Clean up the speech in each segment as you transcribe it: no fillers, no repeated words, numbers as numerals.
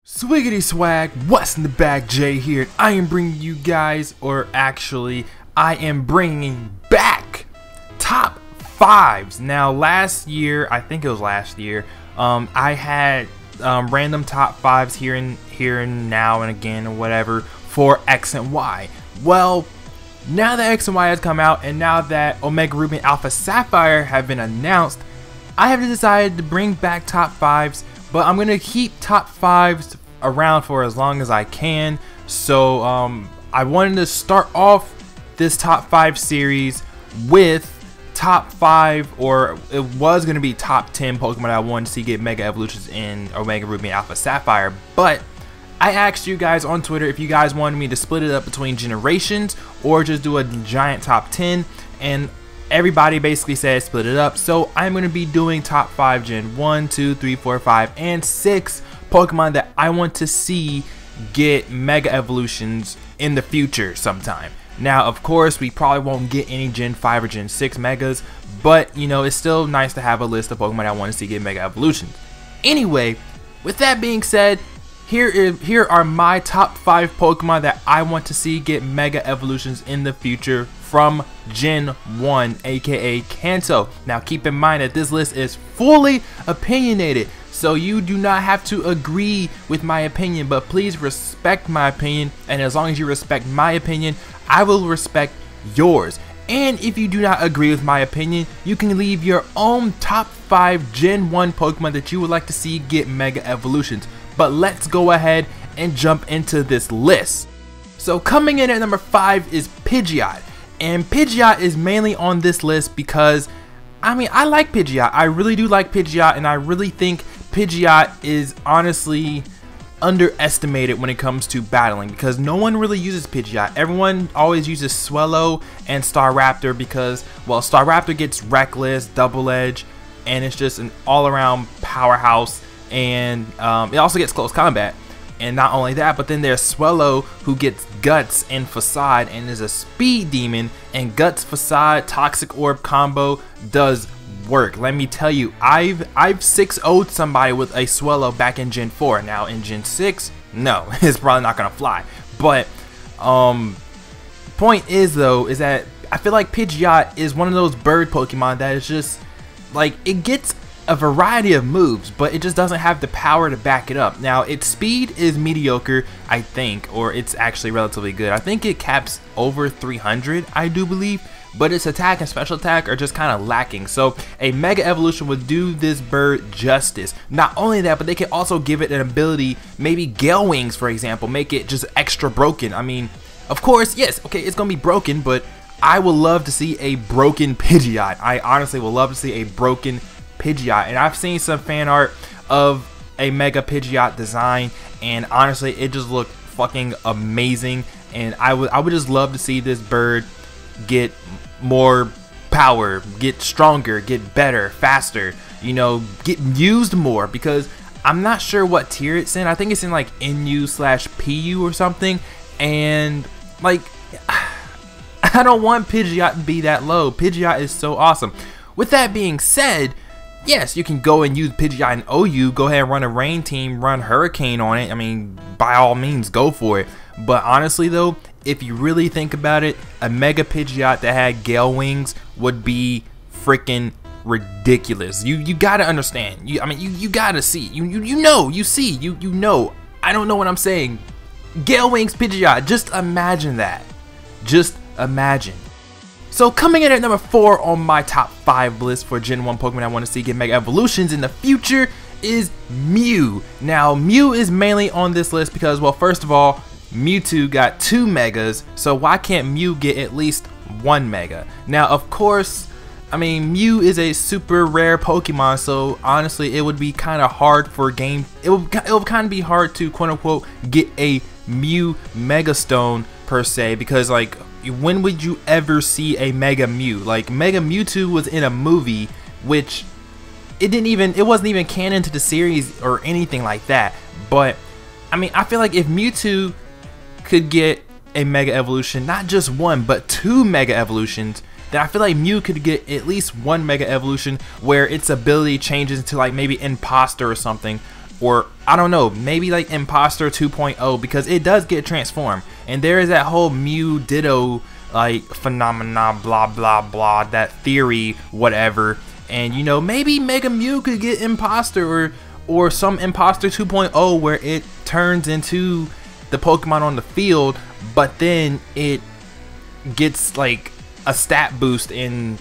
Swiggity swag, what's in the bag? Jay here. I am bringing you guys, or actually, I am bringing back top fives. Now, last year, I think it was last year, I had random top fives here and now and again or whatever for X and Y. Well, now that X and Y has come out, and now that Omega Ruby and Alpha Sapphire have been announced, I have decided to bring back top fives. But I'm gonna keep top fives around for as long as I can. So I wanted to start off this top five series with top five, or it was gonna be top 10 Pokemon I wanted to see get Mega Evolutions in Omega Ruby and Alpha Sapphire. But I asked you guys on Twitter if you guys wanted me to split it up between generations or just do a giant top 10, and everybody basically said split it up. So I'm going to be doing top 5 Gen 1, 2, 3, 4, 5, and 6 Pokemon that I want to see get Mega Evolutions in the future sometime. Now, of course, we probably won't get any Gen 5 or Gen 6 Megas, but, you know, it's still nice to have a list of Pokemon I want to see get Mega Evolutions. Anyway, with that being said, here are my top 5 Pokemon that I want to see get Mega Evolutions in the future from Gen 1, aka Kanto. Now keep in mind that this list is fully opinionated, so you do not have to agree with my opinion, but please respect my opinion, and as long as you respect my opinion, I will respect yours. And if you do not agree with my opinion, you can leave your own top 5 Gen 1 Pokemon that you would like to see get Mega Evolutions. But let's go ahead and jump into this list. So coming in at number 5 is Pidgeot. And Pidgeot is mainly on this list because, I mean, I like Pidgeot. I really do like Pidgeot, and I really think Pidgeot is honestly underestimated when it comes to battling, because no one really uses Pidgeot. Everyone always uses Swellow and Staraptor because, well, Staraptor gets Reckless, Double Edge, and it's just an all-around powerhouse, and it also gets Close Combat. And not only that, but then there's Swellow, who gets Guts and Facade and is a speed demon, and Guts Facade Toxic Orb combo does work. Let me tell you, I've 6-0'd somebody with a Swellow back in Gen 4. Now in Gen 6, no, it's probably not gonna fly. But point is though, is that I feel like Pidgeot is one of those bird Pokemon that is just like, it gets a variety of moves, but it just doesn't have the power to back it up. Now, its speed is mediocre, I think, or it's actually relatively good. I think it caps over 300, I do believe, but its attack and special attack are just kind of lacking. So a Mega Evolution would do this bird justice. Not only that, but they can also give it an ability, maybe Gale Wings, for example, make it just extra broken. I mean, of course, yes, okay, it's gonna be broken, but I would love to see a broken Pidgeot. I honestly would love to see a broken Pidgeot, and I've seen some fan art of a Mega Pidgeot design, and honestly it just looked fucking amazing, and I would just love to see this bird get more power, get stronger, get better, faster, you know, get used more, because I'm not sure what tier it's in. I think it's in like NU/PU or something, and like I don't want Pidgeot to be that low. Pidgeot is so awesome. With that being said, yes, you can go and use Pidgeot in OU, go ahead and run a Rain Team, run Hurricane on it. I mean, by all means, go for it. But honestly though, if you really think about it, a Mega Pidgeot that had Gale Wings would be freaking ridiculous. You gotta understand. I mean, you gotta see. You know. I don't know what I'm saying. Gale Wings Pidgeot, just imagine that. Just imagine. So coming in at number 4 on my top 5 list for Gen 1 Pokemon I want to see get Mega Evolutions in the future is Mew. Now, Mew is mainly on this list because, well, first of all, Mewtwo got 2 Megas, so why can't Mew get at least 1 Mega? Now, of course, I mean, Mew is a super rare Pokemon, so honestly, it would be kind of hard for game. It would kind of be hard to quote unquote get a Mew Mega Stone per se, because like, when would you ever see a Mega Mew? Like, Mega Mewtwo was in a movie, which it wasn't even canon to the series or anything like that. But I mean, I feel like if Mewtwo could get a Mega Evolution, not just 1 but 2 Mega Evolutions, then I feel like Mew could get at least 1 Mega Evolution where its ability changes into like maybe Imposter or something, or I don't know, maybe like Imposter 2.0, because it does get transformed, and there is that whole Mew Ditto like phenomena, blah blah blah, that theory, whatever. And you know, maybe Mega Mew could get Imposter, or some Imposter 2.0 where it turns into the Pokemon on the field, but then it gets like a stat boost in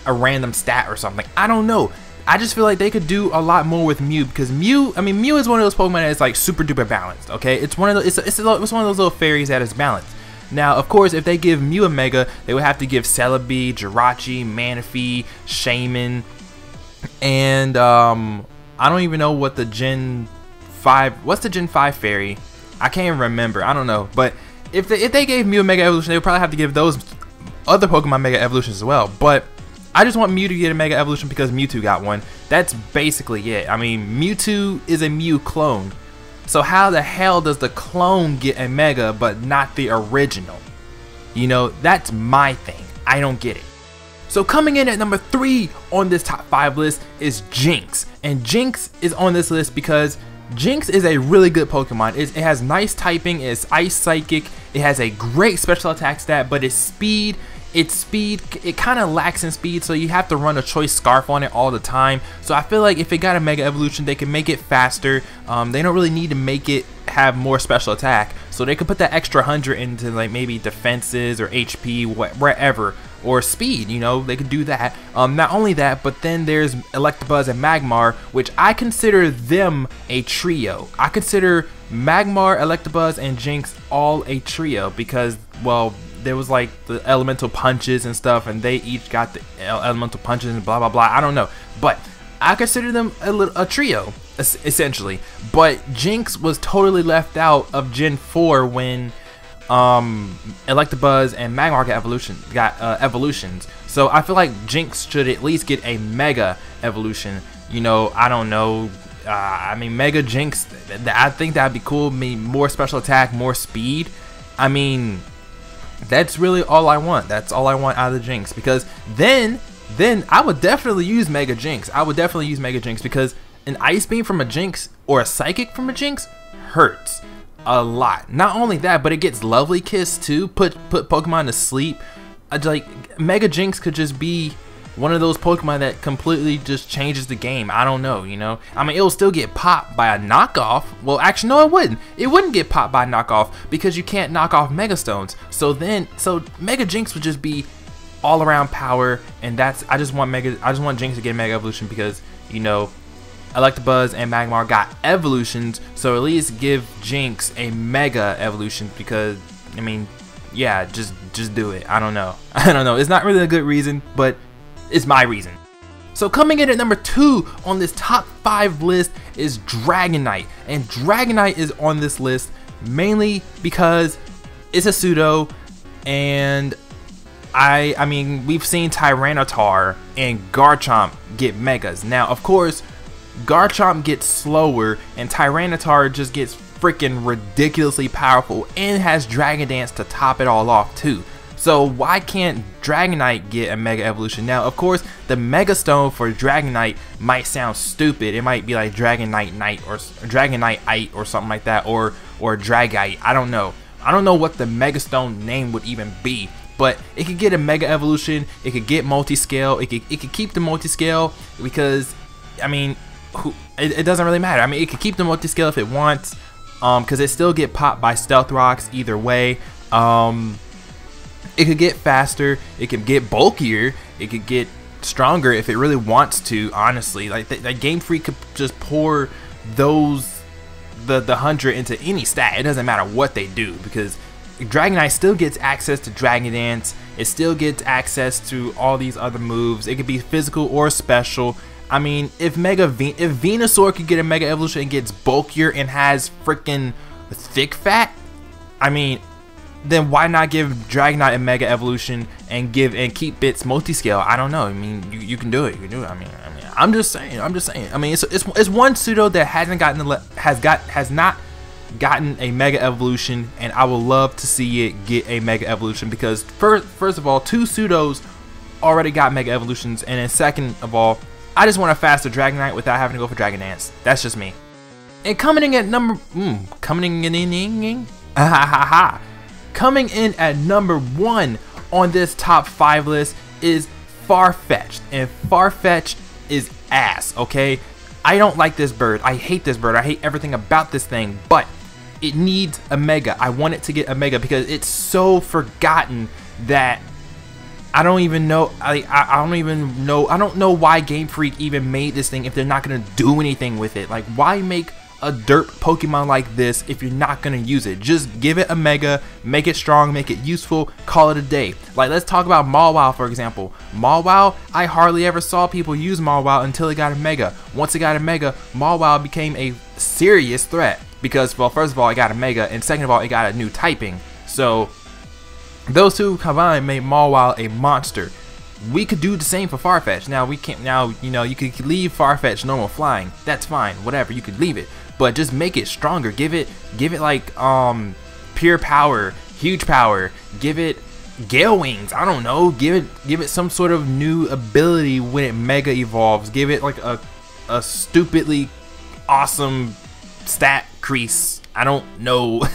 a random stat or something. I don't know. I just feel like they could do a lot more with Mew, because Mew, I mean, Mew is one of those Pokemon that is like super duper balanced. Okay, it's one of those, it's one of those little fairies that is balanced. Now, of course, if they give Mew a Mega, they would have to give Celebi, Jirachi, Manaphy, Shaman, and I don't even know what the Gen 5, what's the Gen 5 fairy? I can't even remember. I don't know. But if they gave Mew a Mega Evolution, they would probably have to give those other Pokemon Mega Evolutions as well. But I just want Mew to get a Mega Evolution because Mewtwo got one. That's basically it. I mean, Mewtwo is a Mew clone. So how the hell does the clone get a Mega but not the original? You know, that's my thing. I don't get it. So coming in at number 3 on this top 5 list is Jinx. And Jinx is on this list because Jinx is a really good Pokemon. It has nice typing, it's Ice Psychic, it has a great special attack stat, but its speed, it kind of lacks in speed, so you have to run a Choice Scarf on it all the time. So I feel like if it got a Mega Evolution, they can make it faster. They don't really need to make it have more special attack, so they could put that extra 100 into like maybe defenses or HP, wherever, or speed. You know, they could do that. Not only that, but then there's Electabuzz and Magmar, which I consider them a trio. I consider Magmar, Electabuzz, and Jinx all a trio because, well, there was like the elemental punches and stuff, and they each got the elemental punches and blah blah blah. I don't know, but I consider them a trio essentially. But Jinx was totally left out of Gen 4 when Electabuzz and Magmar got evolutions. So I feel like Jinx should at least get a Mega Evolution. You know, I don't know. I mean, Mega Jinx, I think that'd be cool. More special attack, more speed. I mean, that's really all I want. That's all I want out of the Jinx, because then I would definitely use Mega Jinx. I would definitely use Mega Jinx because an Ice Beam from a Jinx or a Psychic from a Jinx hurts a lot. Not only that, but it gets Lovely Kiss too. Put Pokemon to sleep. Like, Mega Jinx could just be one of those Pokemon that completely just changes the game. I don't know, you know. I mean, it'll still get popped by a knockoff. Well, actually, no, it wouldn't. It wouldn't get popped by a knockoff because you can't knock off Mega Stones. So Mega Jinx would just be all around power, and I just want Jinx to get a Mega Evolution because, you know, Electabuzz and Magmar got evolutions, so at least give Jinx a Mega Evolution because, I mean, yeah, just do it. I don't know. I don't know. It's not really a good reason, but it's my reason. So coming in at number 2 on this top 5 list is Dragonite, and Dragonite is on this list mainly because it's a pseudo, and I mean, we've seen Tyranitar and Garchomp get Megas. Now, of course, Garchomp gets slower, and Tyranitar just gets freaking ridiculously powerful and has Dragon Dance to top it all off too. So why can't Dragonite get a Mega Evolution? Now, of course, the Mega Stone for Dragonite might sound stupid. It might be like Dragonite Knight or Dragonite or something like that, or Dragite. I don't know. I don't know what the Mega Stone name would even be, but it could get a Mega Evolution. It could get multi-scale. It could keep the multi-scale because, I mean, it doesn't really matter. I mean, it could keep the multi-scale if it wants, because it still get popped by Stealth Rocks either way. It could get faster, it could get bulkier, it could get stronger if it really wants to, honestly. Like, that Game Freak could just pour the 100 into any stat. It doesn't matter what they do, because Dragonite still gets access to Dragon Dance, it still gets access to all these other moves. It could be physical or special. I mean, if Venusaur could get a Mega Evolution and gets bulkier and has freaking thick fat, I mean, then why not give Dragonite a Mega Evolution and keep its multi-scale? I don't know. I mean, you can do it. You can do it. I mean, I'm just saying. I mean, it's one pseudo that has not gotten a Mega Evolution, and I would love to see it get a Mega Evolution because first of all, 2 pseudos already got Mega Evolutions, and then second of all, I just want a faster Dragonite without having to go for Dragon Dance. That's just me. And coming in at coming in at number 1 on this top 5 list is Farfetch'd, and Farfetch'd is ass, okay? I don't like this bird. I hate this bird. I hate everything about this thing, but it needs a mega. I want it to get a mega because it's so forgotten that I don't even know. I don't know why Game Freak even made this thing if they're not gonna do anything with it. Like, why make a dirt Pokemon like this if you're not gonna use it? Just give it a mega, make it strong, make it useful, call it a day. Like, let's talk about Mawile, for example. Mawile, I hardly ever saw people use Mawile until it got a mega. Once it got a mega, Mawile became a serious threat because, well, first of all, it got a mega, and second of all, it got a new typing. So those two combined made Mawile a monster. We could do the same for Farfetch'd. Now we can't. Now, you know, you could leave Farfetch'd normal flying. That's fine. Whatever, you could leave it, but just make it stronger. Give it like pure power, huge power. Give it Gale Wings. I don't know. Give it some sort of new ability when it mega evolves. Give it like a stupidly awesome stat crease. I don't know.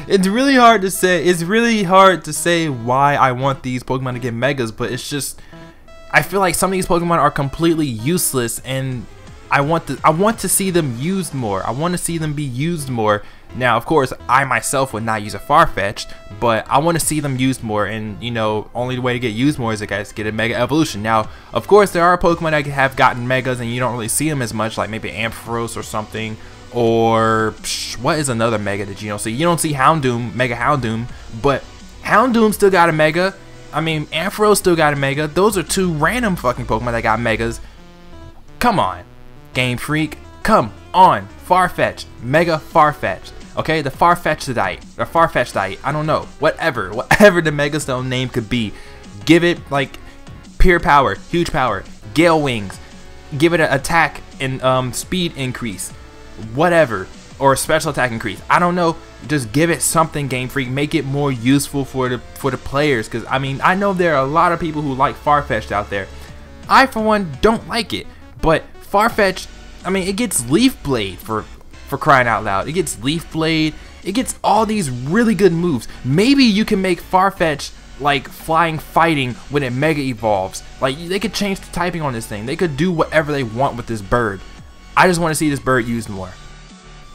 It's really hard to say. It's really hard to say why I want these Pokemon to get megas, but it's just, I feel like some of these Pokemon are completely useless, and I want to see them used more. I want to see them be used more. Now, of course, I myself would not use a Farfetch'd, but I want to see them used more, and you know, only the way to get used more is to guys get a Mega Evolution. Now, of course, there are Pokemon that have gotten megas and you don't really see them as much, like maybe Ampharos or something. Or what is another mega that you don't see? You don't see Houndoom, Mega Houndoom, but Houndoom still got a mega. I mean, Ampharos still got a mega. Those are two random fucking Pokemon that got megas. Come on, Game Freak. Come on, Farfetch'd, Mega Farfetch'd. Okay, the Farfetch'dite, I don't know, whatever the Mega Stone name could be. Give it like pure power, huge power, Gale Wings. Give it an attack and speed increase. Whatever, or a special attack increase. I don't know. Just give it something, Game Freak. Make it more useful for the players. Because I mean, I know there are a lot of people who like Farfetch'd out there. I, for one, don't like it. But Farfetch'd, I mean, it gets Leaf Blade for crying out loud. It gets Leaf Blade. It gets all these really good moves. Maybe you can make Farfetch'd like flying fighting when it mega evolves. Like, they could change the typing on this thing. They could do whatever they want with this bird. I just want to see this bird used more.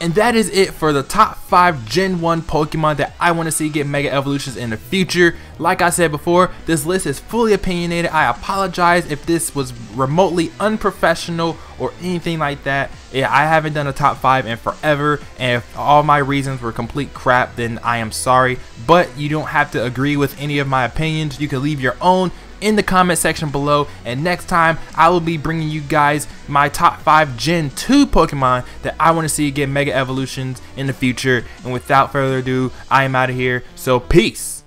And that is it for the top 5 Gen 1 Pokemon that I want to see get Mega Evolutions in the future. Like I said before, this list is fully opinionated. I apologize if this was remotely unprofessional or anything like that. Yeah, I haven't done a top 5 in forever, and if all my reasons were complete crap, then I am sorry. But you don't have to agree with any of my opinions. You can leave your own in the comment section below, and next time I will be bringing you guys my top 5 Gen 2 Pokemon that I want to see get Mega Evolutions in the future. And without further ado, I am out of here, so peace.